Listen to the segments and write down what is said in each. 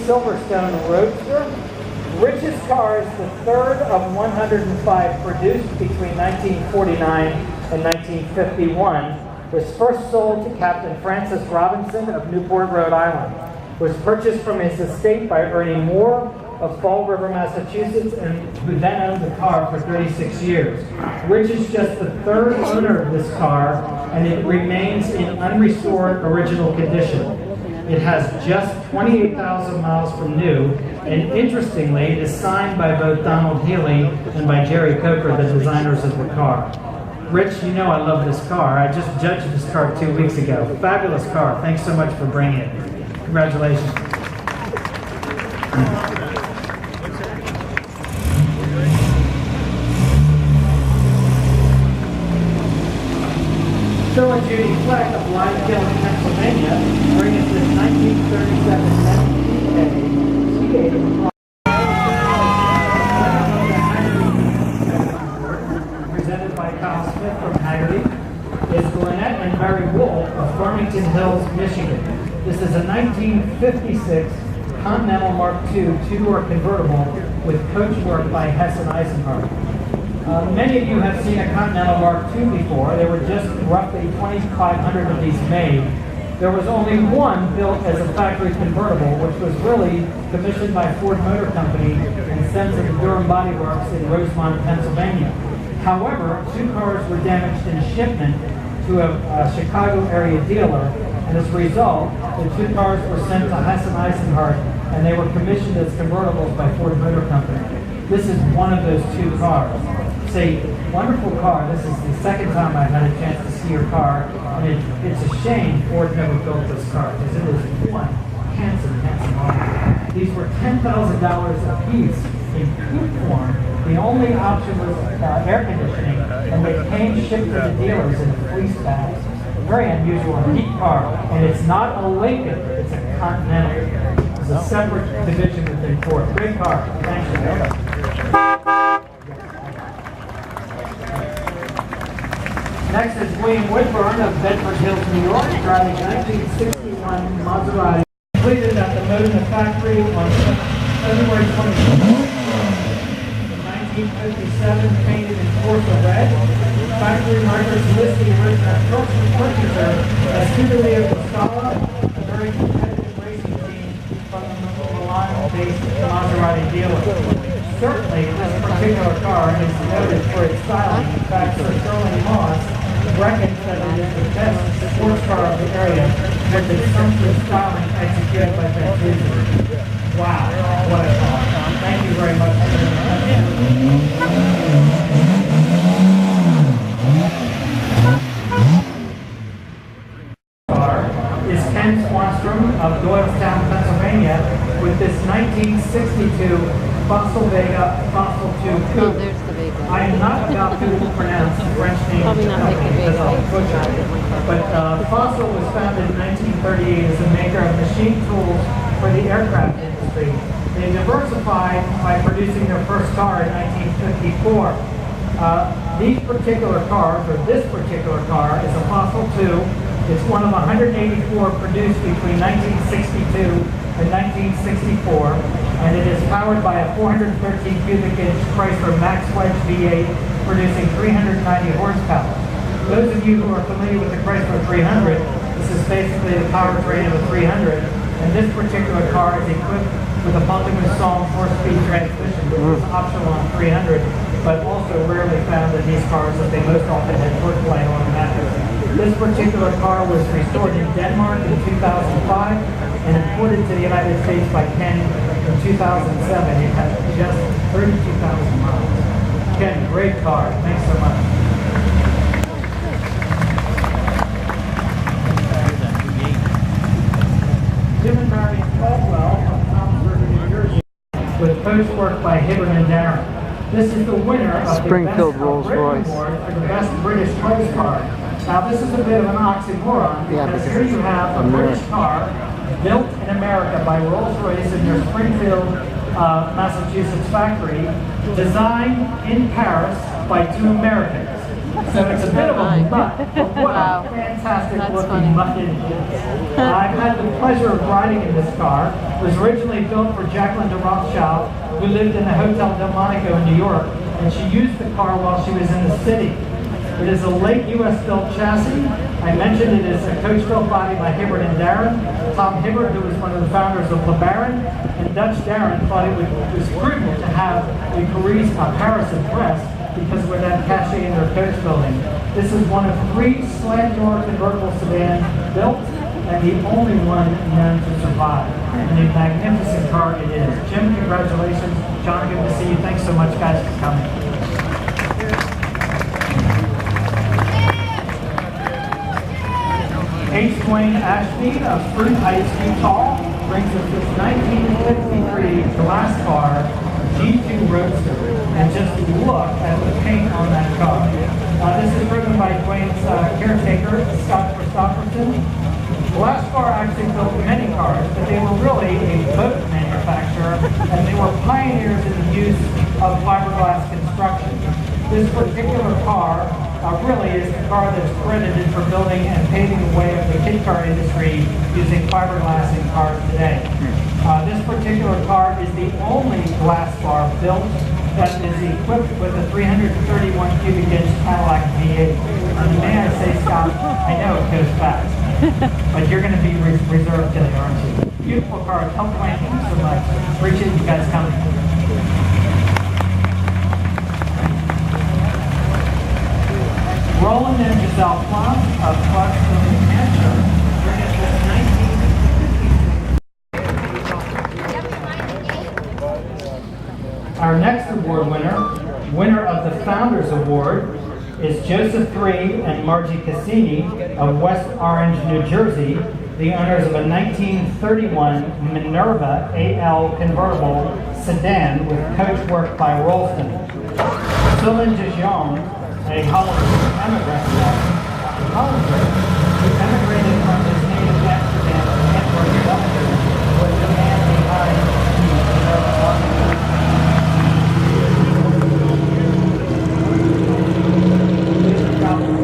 Silverstone Roadster. Rich's car is the third of 105 produced between 1949 and 1951. Was first sold to Captain Francis Robinson of Newport, Rhode Island. Was purchased from his estate by Ernie Moore of Fall River, Massachusetts, and who then owned the car for 36 years. Rich is just the third owner of this car, and it remains in unrestored original condition. It has just 28,000 miles from new, and interestingly, it is signed by both Donald Healy and by Jerry Coker, the designers of the car. Rich, you know I love this car. I just judged this car 2 weeks ago. Fabulous car. Thanks so much for bringing it. Congratulations. Phil and Judy Fleck of Linekill, Pennsylvania, bring us this 1937 presented by Kyle Smith from Haggerty, is Gwinnett and Barry Wolf of Farmington Hills, Michigan. This is a 1956 Continental Mark II two-door convertible with coach work by Hess and Eisenhardt. Many of you have seen a Continental Mark II before. There were just roughly 2,500 of these made. There was only one built as a factory convertible, which was really commissioned by Ford Motor Company and sent to the Durham Body Works in Rosemont, Pennsylvania. However, two cars were damaged in shipment to a Chicago area dealer, and as a result, the two cars were sent to Hess and Eisenhardt, and they were commissioned as convertibles by Ford Motor Company. This is one of those two cars. It's a wonderful car. This is the second time I've had a chance to see your car, and it's a shame Ford never built this car, because it is one handsome auto. These were $10,000 a piece in coupe form. The only option was air conditioning, and they came shipped to the dealers in fleece bags. Very unusual, neat car, and it's not a Lincoln, it's a Continental. It's a separate division within Ford. Great car. Thank you. Next is William Woodburn of Bedford Hills, New York, driving a 1961 Maserati. Completed at the Modena factory on February 24th. 1957, painted in Corsa red. Factory markers list the original purchaser as Scuderia Scala, a very competitive racing team from the Milan-based Maserati dealer. Certainly, this particular car is noted for its styling. In fact, Sir Sterling Moss reckons that it is the best sports car of the area with its sumptuous styling executed by Ventuzzi. Wow, what a car. Thank you very much. Is Ken Swanstrom of Doylestown, Pennsylvania, with this 1962 Fossil Vega Fossil 2 Coupe. Oh, there's the Vega. I am not about to pronounce the French name Probably not make the Vega. but Fossil was founded in 1938 as a maker of machine tools for the aircraft industry. They diversified by producing their first car in 1954. These particular cars, or this particular car, is a Fossil 2. It's one of 184 produced between 1962 and 1964, and it is powered by a 413 cubic inch Chrysler Max Wedge V8 producing 390 horsepower. Those of you who are familiar with the Chrysler 300, this is basically the powertrain of a 300, and this particular car is equipped with a multi-Mulsanne 4-speed transmission, which is optional on 300, but also rarely found in these cars, as they most often had torque light automatic. This particular car was restored in Denmark in 2005 and imported to the United States by Ken in 2007. It has just 32,000 miles. Ken, great car. Thanks so much. Jim and Marion Caldwell from Toms River, New Jersey, with coach work by Hibbert and Darren. This is the winner of Springfield the Best Rolls Royce Award for the best British clothes car. Now this is a bit of an oxymoron, because here you have a British car built in America by Rolls-Royce in their Springfield, Massachusetts factory, designed in Paris by two Americans. So it's a bit of a mutt, but what a fantastic looking mutt it is. I've had the pleasure of riding in this car. It was originally built for Jacqueline de Rothschild, who lived in the Hotel Delmonico in New York, and she used the car while she was in the city. It is a late U.S. built chassis. I mentioned it is a coach built body by Hibbert and Darren. Tom Hibbert, who was one of the founders of LeBaron, and Dutch Darren thought it was prudent to have a Paris press because we're that cachet in their coach building. This is one of 3 slant-door convertible sedans built, and the only one known to survive. And a magnificent car it is. Jim, congratulations. John, good to see you. Thanks so much, guys, for coming. H. Dwayne Ashby of Fruit Heights, Utah, brings us this 1953 glass car G2 Roadster. And just look at the paint on that car. This is driven by Dwayne's caretaker, Scott Christopherson. Glasscar actually built many cars, but they were really a boat manufacturer, and they were pioneers in the use of fiberglass construction. This particular car really is the car that's credited for building and paving the way of the kit car industry using fiberglass in cars today. This particular car is the only glass car built that is equipped with a 331 cubic inch Cadillac V8. And may I say, Scott, I know it goes fast, but you're going to be reserved today, aren't you? Beautiful car. Tell Dwayne, thank you so much. Appreciate you guys coming. Roland and Giselle Plum of Clarksville, New Hampshire, bring us this 1956. Our next award winner of the Founders Award, is Joseph III and Margie Cassini of West Orange, New Jersey, the owners of a 1931 Minerva AL convertible sedan with coach work by Rolston. Sylvain Dijon, a Hollander immigrant, who emigrated from his native Amsterdam to Antwerp, Belgium, was the man behind the Minerva market.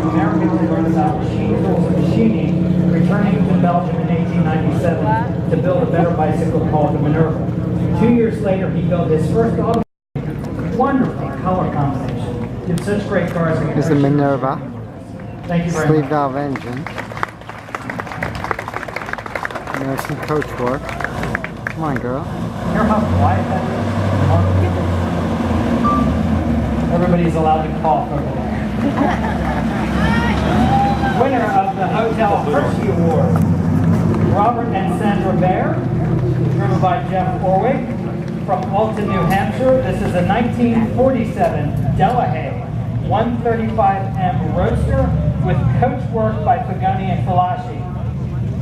Americans who learned about machine tools and machining, returning to Belgium in 1897 to build a better bicycle called the Minerva. 2 years later, he built his first automobile. Wonderful color combination. Did such great cars. This is the Minerva. Thank you very Sleeve much. valve engine. There's some coach work. Come on, girl. Hear how quiet that is? Everybody's allowed to cough over there. Winner of the Hotel Hershey Award, Robert and Sandra Bear, driven by Jeff Orwig from Alton, New Hampshire. This is a 1947 Delahaye 135M Roadster with coach work by Pagani and Falaschi.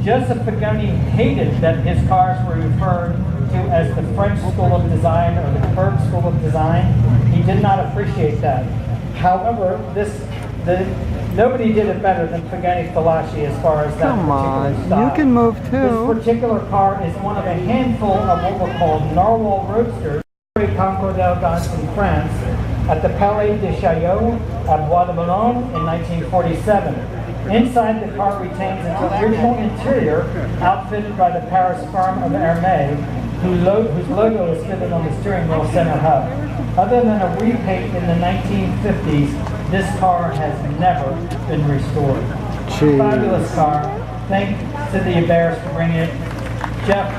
Joseph Pagani hated that his cars were referred to as the French School of Design or the Berg School of Design. He did not appreciate that. However, nobody did it better than Pagani Falaschi as far as that Come on, particular style. you can move too. This particular car is one of a handful of what were called narwhal roadsters, Concours d'Elegance in France, at the Palais de Chaillot at Bois de Boulogne in 1947. Inside, the car retains its original interior, outfitted by the Paris firm of Hershey, whose logo is fitted on the steering wheel center hub. Other than a repaint in the 1950s, this car has never been restored. Jeez. Fabulous car. Thanks to the Bears for bringing it. Jeff,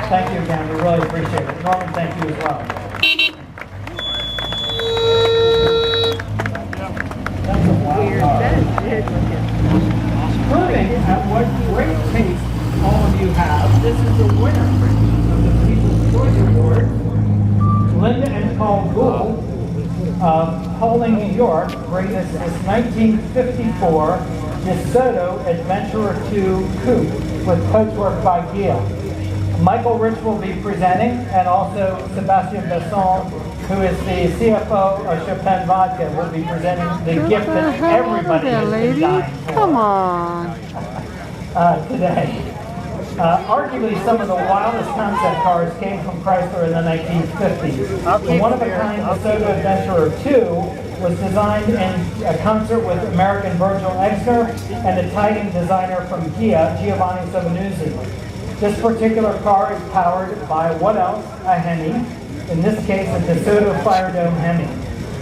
thank you again. We really appreciate it. Norman, thank you as well. That's a wild car. Proving at what great taste all of you have, this is the winner of the People's Choice Award. Linda and Paul Gould of Paulding, New York, bring us this 1954 DeSoto Adventurer 2 Coupe with coach work by Giel. Michael Rich will be presenting, and also Sebastian Besson, who is the CFO of Chopin Vodka, will be presenting the gift that everybody has been dying for. Come on. Today. Arguably, some of the wildest concept cars came from Chrysler in the 1950s. The one-of-a-kind DeSoto Adventurer 2 was designed in a concert with American Virgil Exner and Italian designer from Gia, Giovanni Sovinuzzi. This particular car is powered by what else? A Hemi. In this case, a DeSoto Firedome Hemi.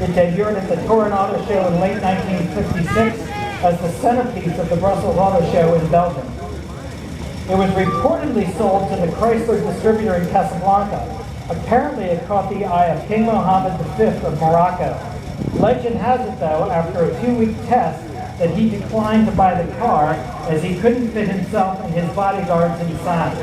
It debuted at the Turin Auto Show in late 1956 as the centerpiece of the Brussels Auto Show in Belgium. It was reportedly sold to the Chrysler distributor in Casablanca. Apparently, it caught the eye of King Mohammed V of Morocco. Legend has it, though, after a 2-week test, that he declined to buy the car as he couldn't fit himself and his bodyguards inside.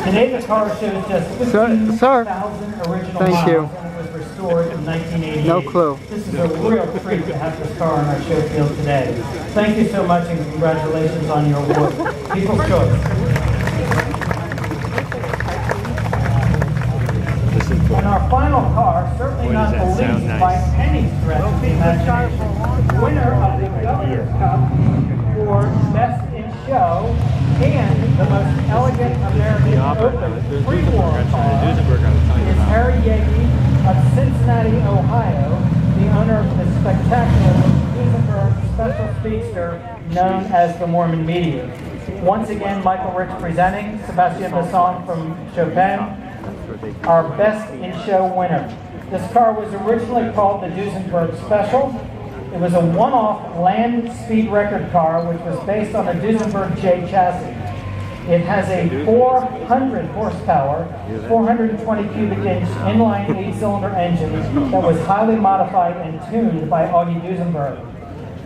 Today, the car shows just 15,000 original Thank miles, you. and it was restored in 1988. No clue. This is a real treat to have this car on our show field today. Thank you so much, and congratulations on your award. People's Choice. And our final car, certainly not the least by any stretch of the imagination, winner of the Governor's Cup for Best in Show and the most elegant American open pre-war car is Harry Yagi of Cincinnati, Ohio, the owner of the spectacular Duesenberg Special Speedster known as the Mormon Meteor. Once again, Michael Rich presenting, Sebastian Besson from Chopin, our Best in Show winner. This car was originally called the Duesenberg Special. It was a one-off land speed record car which was based on a Duesenberg J chassis. It has a 400 horsepower, 420 cubic inch inline 8-cylinder engine that was highly modified and tuned by Augie Duesenberg.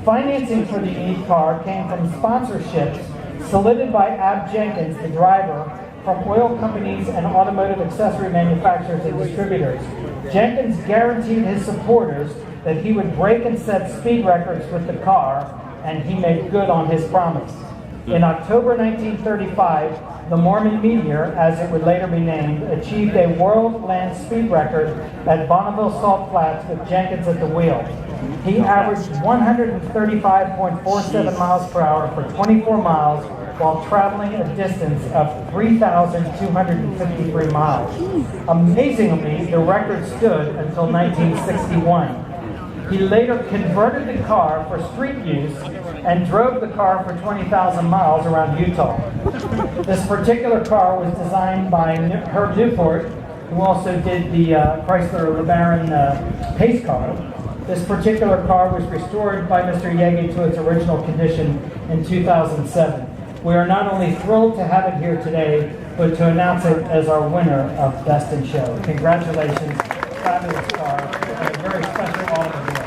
Financing for the unique car came from sponsorships solicited by Ab Jenkins, the driver, from oil companies and automotive accessory manufacturers and distributors. Jenkins guaranteed his supporters that he would break and set speed records with the car, and he made good on his promise. In October 1935, the Mormon Meteor, as it would later be named, achieved a world land speed record at Bonneville Salt Flats with Jenkins at the wheel. He averaged 135.47 miles per hour for 24 miles while traveling a distance of 3,253 miles. Amazingly, the record stood until 1961. He later converted the car for street use and drove the car for 20,000 miles around Utah. This particular car was designed by Herb Newport, who also did the Chrysler LeBaron pace car. This particular car was restored by Mr. Yagi to its original condition in 2007. We are not only thrilled to have it here today, but to announce it as our winner of Best in Show. Congratulations, fabulous car, and a very special automobile.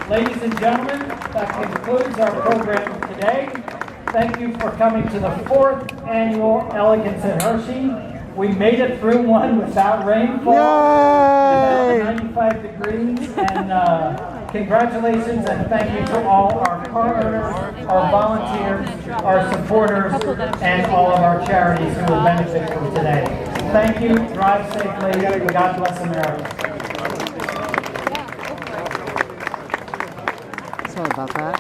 Ladies and gentlemen, that concludes our program today. Thank you for coming to the 4th annual Elegance at Hershey. We made it through one without rainfall, without 95 degrees, and congratulations and thank you to all our car owners, our volunteers, our supporters, and all of our charities who will benefit from today. Thank you, drive safely, and God bless America. Sorry about that.